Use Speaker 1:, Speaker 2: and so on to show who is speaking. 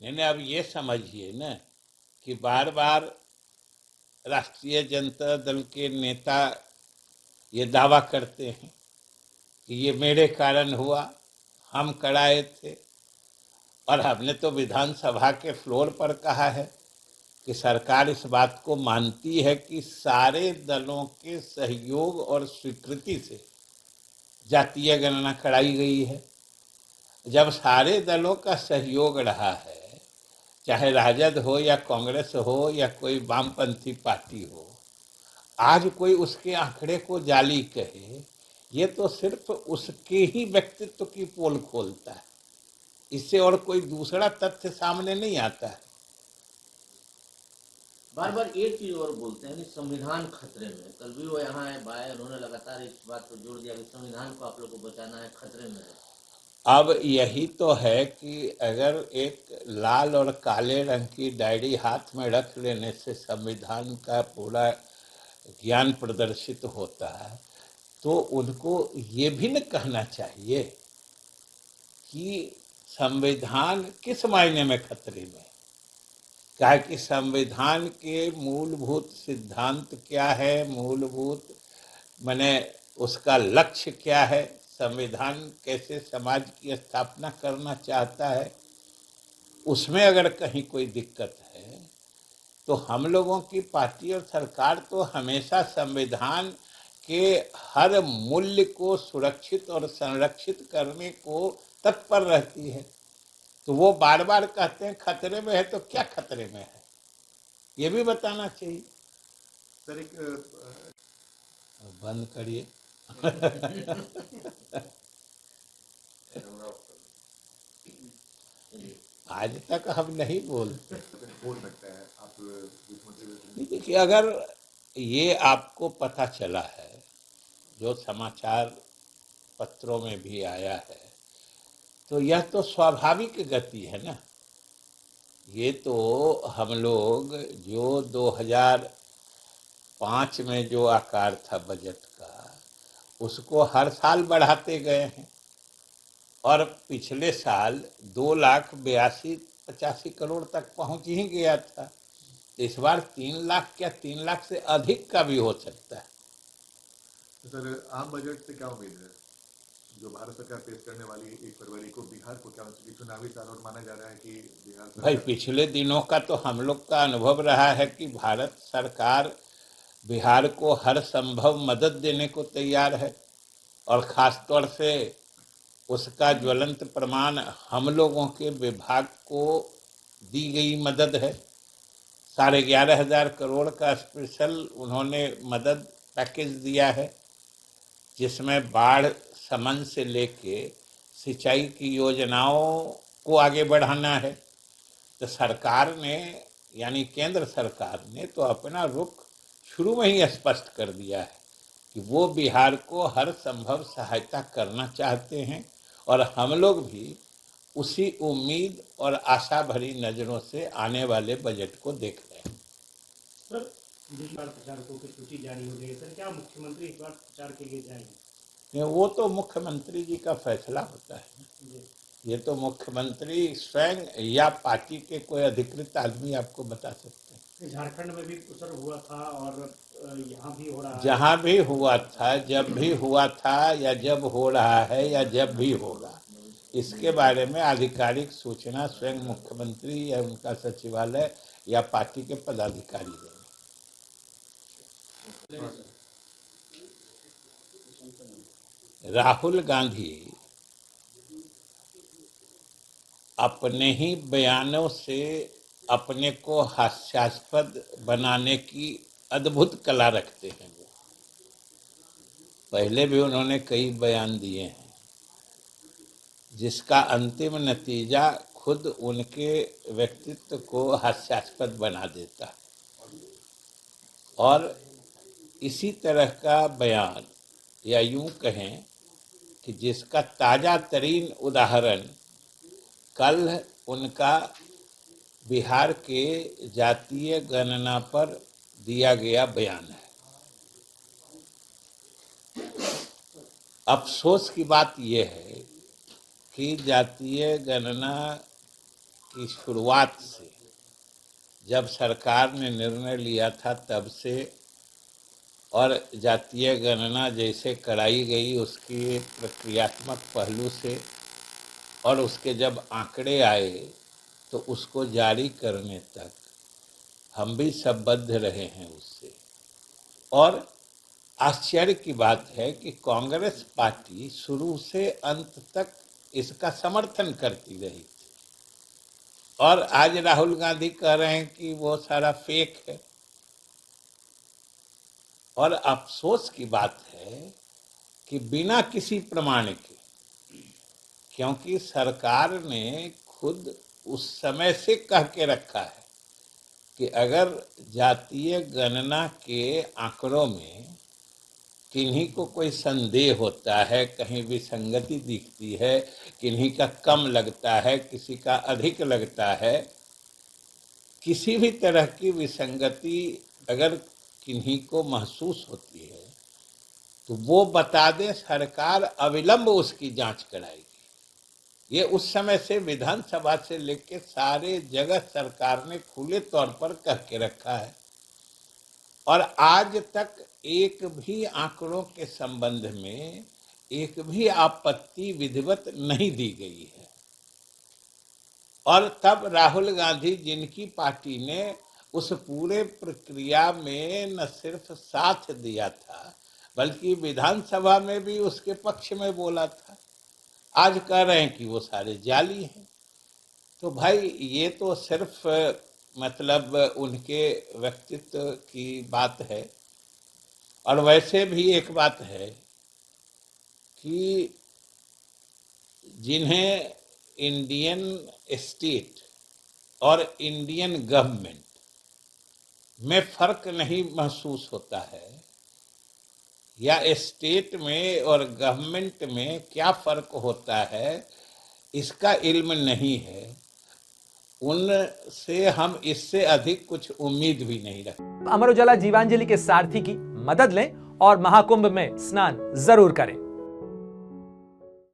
Speaker 1: नहीं, अब ये समझिए ना कि बार बार राष्ट्रीय जनता दल के नेता ये दावा करते हैं कि ये मेरे कारण हुआ, हम कराए थे। और हमने तो विधानसभा के फ्लोर पर कहा है कि सरकार इस बात को मानती है कि सारे दलों के सहयोग और स्वीकृति से जातीय गणना कराई गई है। जब सारे दलों का सहयोग रहा है, चाहे राजद हो या कांग्रेस हो या कोई वामपंथी पार्टी हो, आज कोई उसके आंकड़े को जाली कहे, ये तो सिर्फ उसके ही व्यक्तित्व की पोल खोलता है, इससे और कोई दूसरा तथ्य सामने नहीं आता है।
Speaker 2: बार बार एक चीज और बोलते हैं कि संविधान खतरे में। कल भी वो यहाँ आए, उन्होंने लगातार इस बात को जोड़ दिया कि संविधान को आप लोग को बचाना है, खतरे में है।
Speaker 1: अब यही तो है कि अगर एक लाल और काले रंग की डायरी हाथ में रख लेने से संविधान का पूरा ज्ञान प्रदर्शित होता है, तो उनको ये भी न कहना चाहिए कि संविधान किस मायने में खतरे में। क्या कि संविधान के मूलभूत सिद्धांत क्या है, मूलभूत माने उसका लक्ष्य क्या है, संविधान कैसे समाज की स्थापना करना चाहता है, उसमें अगर कहीं कोई दिक्कत है तो हम लोगों की पार्टी और सरकार तो हमेशा संविधान के हर मूल्य को सुरक्षित और संरक्षित करने को तत्पर रहती है। तो वो बार बार कहते हैं खतरे में है, तो क्या खतरे में है ये भी बताना चाहिए।
Speaker 3: सर एक
Speaker 1: बंद करिए। आज तक हम नहीं बोलते।
Speaker 3: हो सकता है आप
Speaker 1: नहीं, देखिए, अगर ये आपको पता चला है, जो समाचार पत्रों में भी आया है, तो यह तो स्वाभाविक गति है ना। ये तो हम लोग जो 2005 में जो आकार था बजट का, उसको हर साल बढ़ाते गए हैं, और पिछले साल 2,82,85 करोड़ तक पहुंच ही गया था। इस बार 3 लाख, क्या 3 लाख से अधिक का भी हो सकता है।
Speaker 3: तो सर आम बजट से क्या उम्मीद है जो भारत सरकार पेश करने वाली 1 फरवरी को? बिहार को क्या चुनावी साल और माना जा रहा है कि बिहार
Speaker 1: भाई, पिछले दिनों का तो हम लोग का अनुभव रहा है कि भारत सरकार बिहार को हर संभव मदद देने को तैयार है, और ख़ास तौर से उसका ज्वलंत प्रमाण हम लोगों के विभाग को दी गई मदद है। 11,500 करोड़ का स्पेशल उन्होंने मदद पैकेज दिया है, जिसमें बाढ़ शमन से लेके सिंचाई की योजनाओं को आगे बढ़ाना है। तो सरकार ने, यानी केंद्र सरकार ने, तो अपना रुख शुरू में ही स्पष्ट कर दिया है कि वो बिहार को हर संभव सहायता करना चाहते हैं, और हम लोग भी उसी उम्मीद और आशा भरी नज़रों से आने वाले बजट को देख रहे हैं।
Speaker 4: सर, जिस बार प्रचारकों की सूची जारी हो गई है, सर क्या मुख्यमंत्री इस बार प्रचार के लिए जाएंगे?
Speaker 1: वो तो मुख्यमंत्री जी का फैसला होता है। ये तो मुख्यमंत्री स्वयं या पार्टी के कोई अधिकृत आदमी आपको बता सकते हैं।
Speaker 4: झारखंड में भी सर हुआ था और यहाँ भी हो रहा है।
Speaker 1: जहाँ भी हुआ था, जब भी हुआ था, या जब हो रहा है, या जब भी होगा, इसके बारे में आधिकारिक सूचना स्वयं मुख्यमंत्री या उनका सचिवालय या पार्टी के पदाधिकारी देंगे। राहुल गांधी अपने ही बयानों से अपने को हास्यास्पद बनाने की अद्भुत कला रखते हैं। वो पहले भी उन्होंने कई बयान दिए हैं, जिसका अंतिम नतीजा खुद उनके व्यक्तित्व को हास्यास्पद बना देता है। और इसी तरह का बयान, या यूं कहें कि जिसका ताज़ा तरीन उदाहरण कल उनका बिहार के जातीय गणना पर दिया गया बयान है। अफसोस की बात यह है कि जातीय गणना की शुरुआत से, जब सरकार ने निर्णय लिया था तब से, और जातीय गणना जैसे कराई गई उसकी प्रक्रियात्मक पहलू से, और उसके जब आंकड़े आए तो उसको जारी करने तक हम भी संबद्ध रहे हैं उससे। और आश्चर्य की बात है कि कांग्रेस पार्टी शुरू से अंत तक इसका समर्थन करती रही थी, और आज राहुल गांधी कह रहे हैं कि वो सारा फेक है। और अफसोस की बात है कि बिना किसी प्रमाण के, क्योंकि सरकार ने खुद उस समय से कह के रखा है कि अगर जातीय गणना के आंकड़ों में किन्हीं को कोई संदेह होता है, कहीं विसंगति दिखती है, किन्हीं का कम लगता है, किसी का अधिक लगता है, किसी भी तरह की विसंगति अगर किन्हीं को महसूस होती है तो वो बता दें, सरकार अविलंब उसकी जांच कराएगी। ये उस समय से विधानसभा से लेकर सारे जगह सरकार ने खुले तौर पर कह के रखा है, और आज तक एक भी आंकड़ों के संबंध में एक भी आपत्ति विधिवत नहीं दी गई है। और तब राहुल गांधी, जिनकी पार्टी ने उस पूरे प्रक्रिया में न सिर्फ साथ दिया था बल्कि विधानसभा में भी उसके पक्ष में बोला था, आज कह रहे हैं कि वो सारे जाली हैं। तो भाई ये तो सिर्फ मतलब उनके व्यक्तित्व की बात है। और वैसे भी एक बात है कि जिन्हें इंडियन स्टेट और इंडियन गवर्नमेंट में फर्क नहीं महसूस होता है, या स्टेट में और गवर्नमेंट में क्या फर्क होता है इसका इल्म नहीं है, उनसे हम इससे अधिक कुछ उम्मीद भी नहीं रखते।
Speaker 5: अमर उजाला जीवांजलि के सारथी की मदद लें और महाकुंभ में स्नान जरूर करें।